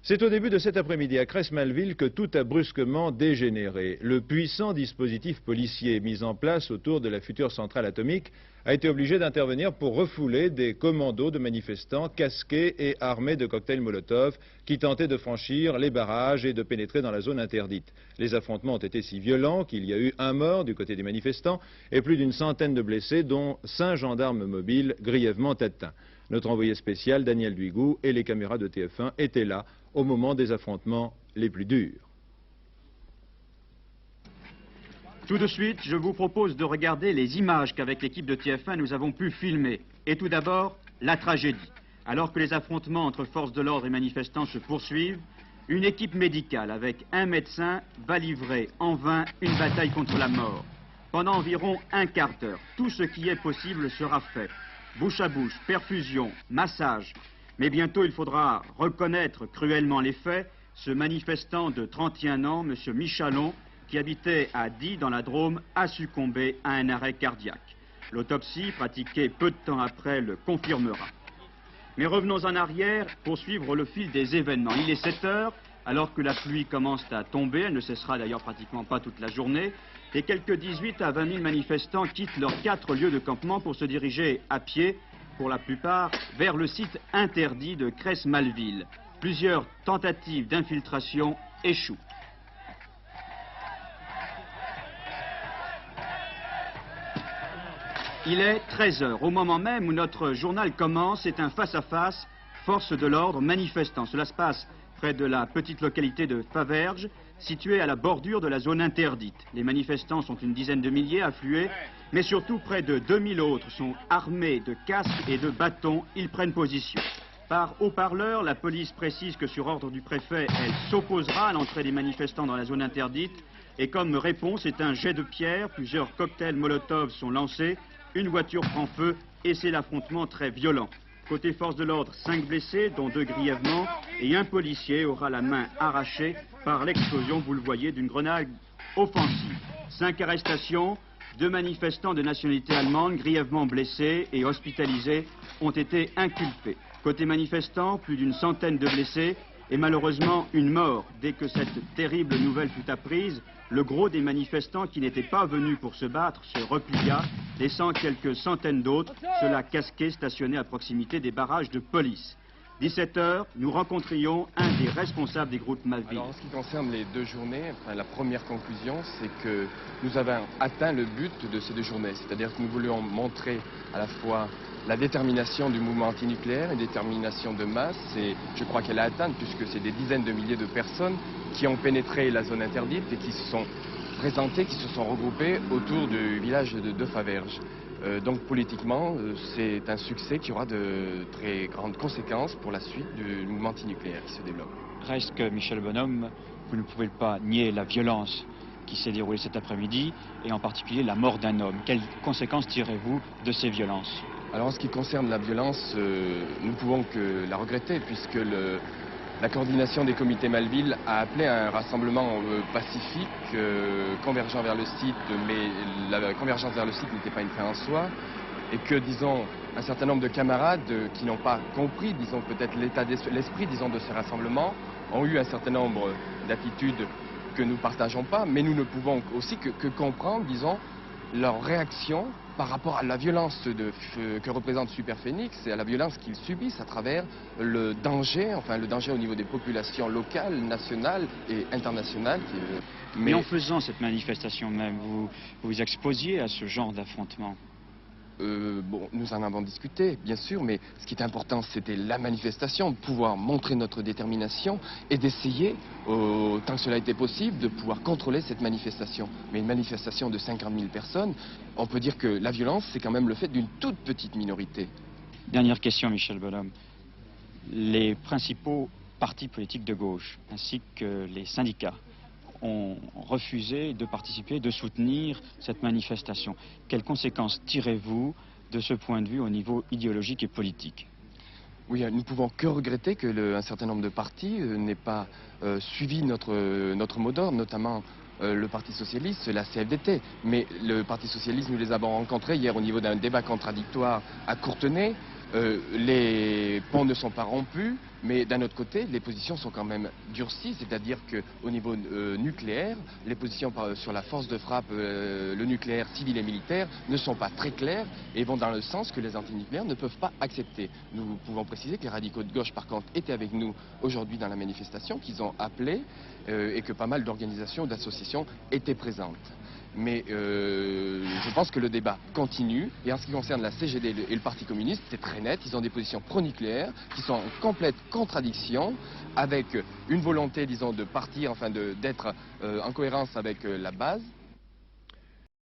C'est au début de cet après-midi à Cress-Malville que tout a brusquement dégénéré. Le puissant dispositif policier mis en place autour de la future centrale atomique a été obligé d'intervenir pour refouler des commandos de manifestants casqués et armés de cocktails Molotov qui tentaient de franchir les barrages et de pénétrer dans la zone interdite. Les affrontements ont été si violents qu'il y a eu un mort du côté des manifestants et plus d'une centaine de blessés, dont 5 gendarmes mobiles grièvement atteints. Notre envoyé spécial, Daniel Duigou, et les caméras de TF1 étaient là au moment des affrontements les plus durs. Tout de suite, je vous propose de regarder les images qu'avec l'équipe de TF1 nous avons pu filmer. Et tout d'abord, la tragédie. Alors que les affrontements entre forces de l'ordre et manifestants se poursuivent, une équipe médicale avec un médecin va livrer en vain une bataille contre la mort. Pendant environ un quart d'heure, tout ce qui est possible sera fait. Bouche à bouche, perfusion, massage. Mais bientôt, il faudra reconnaître cruellement les faits. Ce manifestant de 31 ans, M. Michalon, qui habitait à Die dans la Drôme, a succombé à un arrêt cardiaque. L'autopsie, pratiquée peu de temps après, le confirmera. Mais revenons en arrière pour suivre le fil des événements. Il est 7 heures, alors que la pluie commence à tomber. Elle ne cessera d'ailleurs pratiquement pas toute la journée. Et quelques 18 à 20 000 manifestants quittent leurs 4 lieux de campement pour se diriger à pied, pour la plupart, vers le site interdit de Cress-Malville. Plusieurs tentatives d'infiltration échouent. Il est 13 heures. Au moment même où notre journal commence, c'est un face-à-face, force de l'ordre, manifestants. Cela se passe près de la petite localité de Faverges, située à la bordure de la zone interdite. Les manifestants sont une dizaine de milliers afflués, mais surtout près de 2000 autres sont armés de casques et de bâtons. Ils prennent position. Par haut-parleur, la police précise que sur ordre du préfet, elle s'opposera à l'entrée des manifestants dans la zone interdite. Et comme réponse, c'est un jet de pierre. Plusieurs cocktails Molotov sont lancés. Une voiture prend feu et c'est l'affrontement très violent. Côté force de l'ordre, 5 blessés, dont 2 grièvement, et un policier aura la main arrachée par l'explosion, vous le voyez, d'une grenade offensive. 5 arrestations, 2 manifestants de nationalité allemande, grièvement blessés et hospitalisés, ont été inculpés. Côté manifestants, plus d'une centaine de blessés et malheureusement une mort. Dès que cette terrible nouvelle fut apprise, le gros des manifestants qui n'étaient pas venus pour se battre se replia, laissant quelques centaines d'autres, ceux-là casqués, stationnés à proximité des barrages de police. 17 heures, nous rencontrions un des responsables des groupes Malville. Alors en ce qui concerne les 2 journées, la première conclusion, c'est que nous avons atteint le but de ces 2 journées. C'est-à-dire que nous voulions montrer à la fois la détermination du mouvement antinucléaire, une détermination de masse, et je crois qu'elle a atteint, puisque c'est des dizaines de milliers de personnes qui ont pénétré la zone interdite et qui se sont présentées, qui se sont regroupées autour du village de Faverges. Donc politiquement, c'est un succès qui aura de très grandes conséquences pour la suite du mouvement antinucléaire qui se développe. Reste que, Michel Bonhomme, vous ne pouvez pas nier la violence qui s'est déroulée cet après-midi, et en particulier la mort d'un homme. Quelles conséquences tirez-vous de ces violences? Alors en ce qui concerne la violence, nous ne pouvons que la regretter, puisque la coordination des comités Malville a appelé à un rassemblement pacifique, convergent vers le site, mais la convergence vers le site n'était pas une fin en soi, et que, disons, un certain nombre de camarades qui n'ont pas compris, disons, peut-être l'esprit, disons, de ce rassemblement, ont eu un certain nombre d'attitudes que nous ne partageons pas, mais nous ne pouvons aussi que comprendre, disons, leur réaction par rapport à la violence que représente Super Phénix et à la violence qu'ils subissent à travers le danger, enfin le danger au niveau des populations locales, nationales et internationales. Mais en faisant cette manifestation même, vous vous exposiez à ce genre d'affrontement? Bon, nous en avons discuté, bien sûr, mais ce qui est important, c'était la manifestation, de pouvoir montrer notre détermination et d'essayer, tant que cela était possible, de pouvoir contrôler cette manifestation. Mais une manifestation de 50 000 personnes, on peut dire que la violence, c'est quand même le fait d'une toute petite minorité. Dernière question, Michel Bonhomme. Les principaux partis politiques de gauche, ainsi que les syndicats, ont refusé de participer, de soutenir cette manifestation. Quelles conséquences tirez-vous de ce point de vue au niveau idéologique et politique? Oui, nous ne pouvons que regretter que un certain nombre de partis n'aient pas suivi notre mot d'ordre, notamment le Parti Socialiste, la CFDT. Mais le Parti Socialiste, nous les avons rencontrés hier au niveau d'un débat contradictoire à Courtenay. Les ponts ne sont pas rompus, Mais d'un autre côté, les positions sont quand même durcies, c'est-à-dire qu'au niveau nucléaire, les positions sur la force de frappe, le nucléaire civil et militaire, ne sont pas très claires et vont dans le sens que les antinucléaires ne peuvent pas accepter. Nous pouvons préciser que les radicaux de gauche, par contre, étaient avec nous aujourd'hui dans la manifestation, qu'ils ont appelé et que pas mal d'organisations, d'associations étaient présentes. Mais je pense que le débat continue. Et en ce qui concerne la CGD et le Parti communiste, c'est très net. Ils ont des positions pro-nucléaires qui sont en complète contradiction avec une volonté, disons, de partir, enfin d'être en cohérence avec la base.